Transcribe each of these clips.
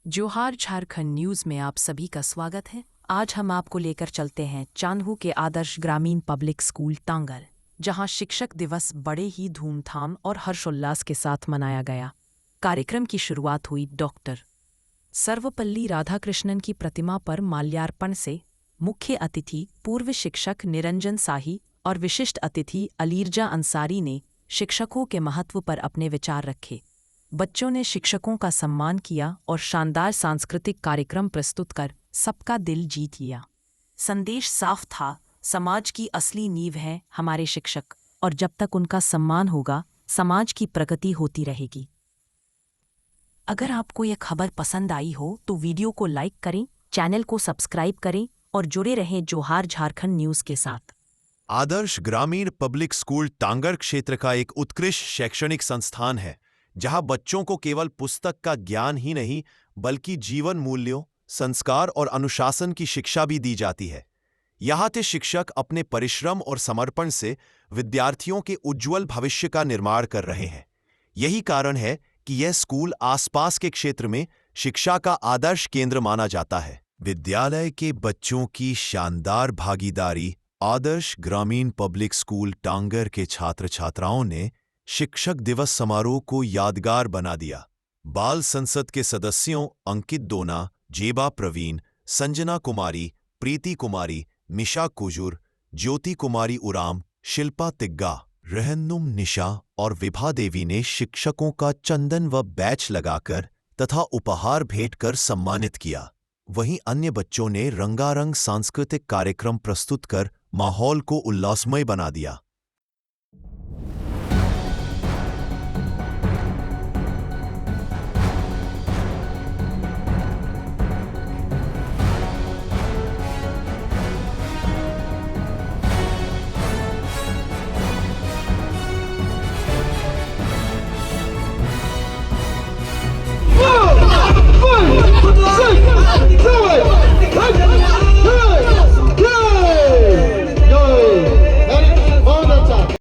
जोहार झारखंड न्यूज में आप सभी का स्वागत है। आज हम आपको लेकर चलते हैं चान्हू के आदर्श ग्रामीण पब्लिक स्कूल टांगल, जहां शिक्षक दिवस बड़े ही धूमधाम और हर्षोल्लास के साथ मनाया गया। कार्यक्रम की शुरुआत हुई डॉक्टर सर्वपल्ली राधाकृष्णन की प्रतिमा पर माल्यार्पण से। मुख्य अतिथि पूर्व शिक्षक निरंजन शाही और विशिष्ट अतिथि अलीरजा अंसारी ने शिक्षकों के महत्व पर अपने विचार रखे। बच्चों ने शिक्षकों का सम्मान किया और शानदार सांस्कृतिक कार्यक्रम प्रस्तुत कर सबका दिल जीत लिया। संदेश साफ था, समाज की असली नींव है हमारे शिक्षक, और जब तक उनका सम्मान होगा समाज की प्रगति होती रहेगी। अगर आपको यह खबर पसंद आई हो तो वीडियो को लाइक करें, चैनल को सब्सक्राइब करें और जुड़े रहें जोहार झारखंड न्यूज के साथ। आदर्श ग्रामीण पब्लिक स्कूल टांगर क्षेत्र का एक उत्कृष्ट शैक्षणिक संस्थान है, जहां बच्चों को केवल पुस्तक का ज्ञान ही नहीं बल्कि जीवन मूल्यों, संस्कार और अनुशासन की शिक्षा भी दी जाती है। यहाँ के शिक्षक अपने परिश्रम और समर्पण से विद्यार्थियों के उज्जवल भविष्य का निर्माण कर रहे हैं। यही कारण है कि यह स्कूल आसपास के क्षेत्र में शिक्षा का आदर्श केंद्र माना जाता है। विद्यालय के बच्चों की शानदार भागीदारी आदर्श ग्रामीण पब्लिक स्कूल टांगर के छात्र छात्राओं ने शिक्षक दिवस समारोह को यादगार बना दिया। बाल संसद के सदस्यों अंकित दोना, जेबा प्रवीण, संजना कुमारी, प्रीति कुमारी, मिशा कुजुर, ज्योति कुमारी उराम, शिल्पा तिग्गा, रहनुम निशा और विभा देवी ने शिक्षकों का चंदन व बैच लगाकर तथा उपहार भेंट कर सम्मानित किया। वहीं अन्य बच्चों ने रंगारंग सांस्कृतिक कार्यक्रम प्रस्तुत कर माहौल को उल्लासमय बना दिया।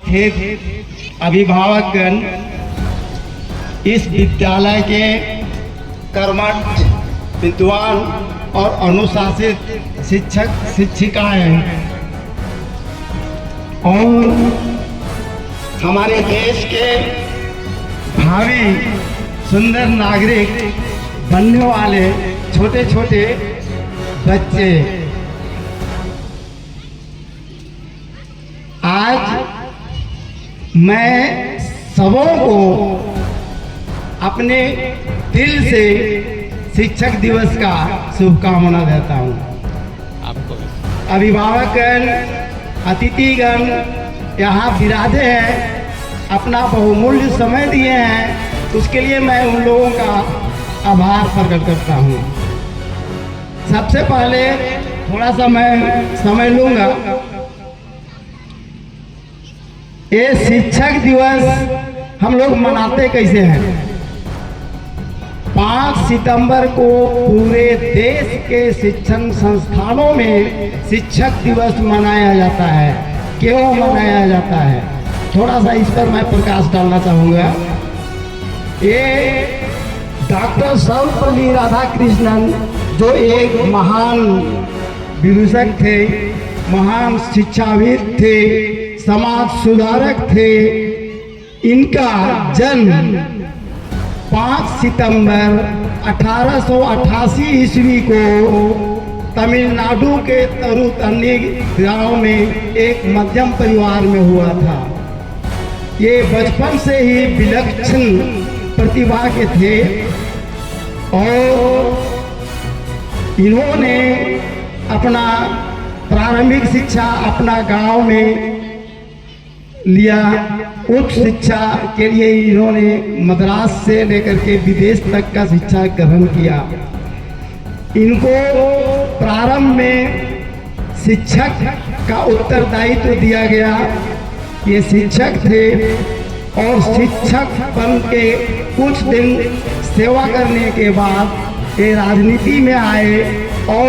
हे अभिभावकगण, इस विद्यालय के कर्मठ, विद्वान और अनुशासित शिक्षक शिक्षिकाएं और हमारे देश के भावी सुंदर नागरिक बनने वाले छोटे छोटे बच्चे, आज मैं सबों को अपने दिल से शिक्षक दिवस का शुभकामना देता हूँ। अभिभावकगण, अतिथिगण यहाँ विराजे हैं, अपना बहुमूल्य समय दिए हैं, उसके लिए मैं उन लोगों का आभार प्रकट करता हूँ। सबसे पहले थोड़ा सा मैं समय लूँगा। ये शिक्षक दिवस हम लोग मनाते कैसे हैं? 5 सितंबर को पूरे देश के शिक्षण संस्थानों में शिक्षक दिवस मनाया जाता है। क्यों मनाया जाता है, थोड़ा सा इस पर मैं प्रकाश डालना चाहूँगा। ये डॉक्टर सर्वपल्ली राधाकृष्णन जो एक महान विदूषक थे, महान शिक्षाविद थे, समाज सुधारक थे, इनका जन्म 5 सितंबर 1888 ईस्वी को तमिलनाडु के तरुतन्नी गांव में एक मध्यम परिवार में हुआ था। ये बचपन से ही विलक्षण प्रतिभा के थे और इन्होंने अपना प्रारंभिक शिक्षा अपना गांव में लिया। उच्च शिक्षा के लिए इन्होंने मद्रास से लेकर के विदेश तक का शिक्षा ग्रहण किया। इनको प्रारंभ में शिक्षक का उत्तरदायित्व दिया गया। ये शिक्षक थे और शिक्षक बन के कुछ दिन सेवा करने के बाद ये राजनीति में आए और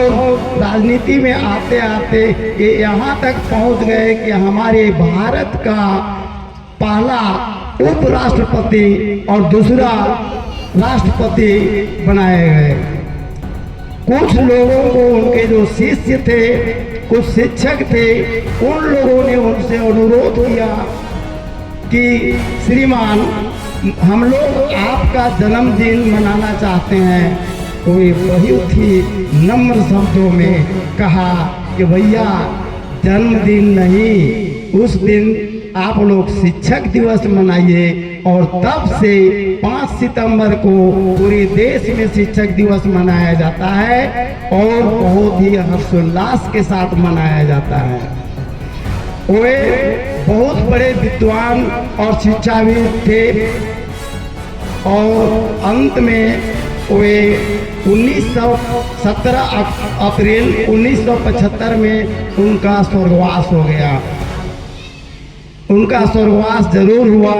राजनीति में आते आते ये यहाँ तक पहुँच गए कि हमारे भारत का पहला उपराष्ट्रपति और दूसरा राष्ट्रपति बनाए गए। कुछ लोगों को, उनके जो शिष्य थे, कुछ शिक्षक थे, उन लोगों ने उनसे अनुरोध किया कि श्रीमान, हम लोग आपका जन्मदिन मनाना चाहते हैं। कोई बहुत ही नम्र शब्दों में कहा कि भैया जन्मदिन नहीं, उस दिन आप लोग शिक्षक दिवस मनाइए। और तब से 5 सितंबर को पूरे देश में शिक्षक दिवस मनाया जाता है और बहुत ही हर्षोल्लास के साथ मनाया जाता है। वे बहुत बड़े विद्वान और शिक्षाविद थे और अंत में वे 17 अप्रैल 1975 में उनका स्वर्गवास हो गया। उनका स्वर्गवास जरूर हुआ,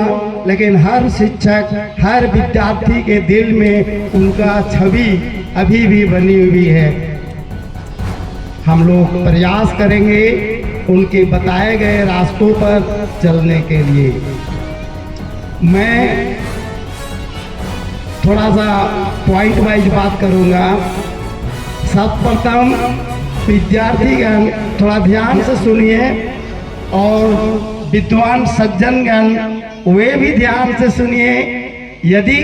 लेकिन हर शिक्षक, हर विद्यार्थी के दिल में उनका छवि अभी भी बनी हुई है। हम लोग प्रयास करेंगे उनके बताए गए रास्तों पर चलने के लिए। मैं थोड़ा सा पॉइंट वाइज बात करूंगा। सर्वप्रथम विद्यार्थीगण थोड़ा ध्यान से सुनिए और विद्वान सज्जनगण वे भी ध्यान से सुनिए। यदि